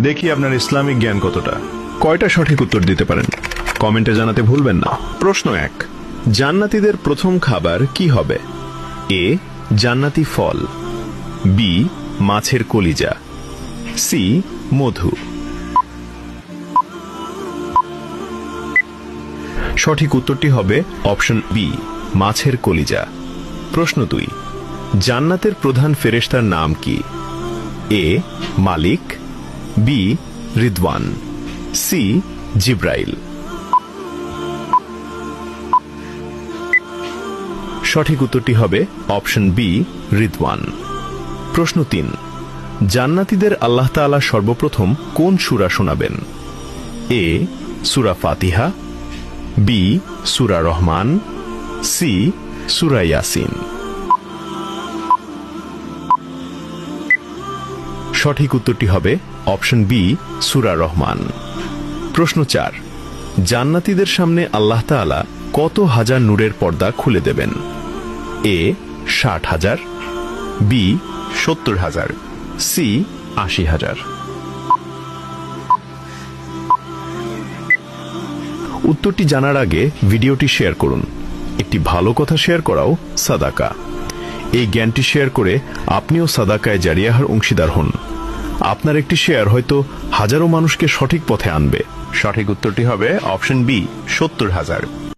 দেখি আপনার ইসলামিক জ্ঞান কতটা। কয়টা সঠিক উত্তর দিতে পারেন কমেন্টে জানাতে ভুলবেন না। প্রশ্ন 1, জান্নাতীদের প্রথম খাবার কি হবে? এ, জান্নাতি ফল, বি, মাছের কলিজা, সি, মধু। সঠিক উত্তরটি হবে অপশন বি, মাছের কলিজা। প্রশ্ন 2, জান্নাতের প্রধান ফেরেশতার নাম কি? এ, মালিক, বি, রিদওয়ান, সি, জিব্রাইল। সঠিক উত্তরটি হবে অপশন বি, রিদওয়ান। প্রশ্ন 3, জান্নাতীদের আল্লাহ তাআলা সর্বপ্রথম কোন সূরা শোনাবেন? এ, সূরা ফাতিহা, বি, সূরা রহমান, সি, সূরা ইয়াসিন। সঠিক উত্তরটি হবে অপশন বি, সূরা রহমান। প্রশ্ন 4, জান্নাতীদের সামনে আল্লাহ তাআলা কত হাজার নূরের পর্দা খুলে দেবেন? এ, 60,000, বি, 70,000, সি, 80,000। উত্তরটি জানার আগে ভিডিওটি শেয়ার করুন। একটি ভালো কথা শেয়ার করাও সাদাকা। এই জ্ঞানটি শেয়ার করে আপনিও সাদাকায়ে জারিয়াহর অংশীদার হন। আপনার একটি শেয়ার হয়তো হাজারো মানুষকে সঠিক পথে আনবে। সঠিক উত্তরটি হবে অপশন বি, 70,000।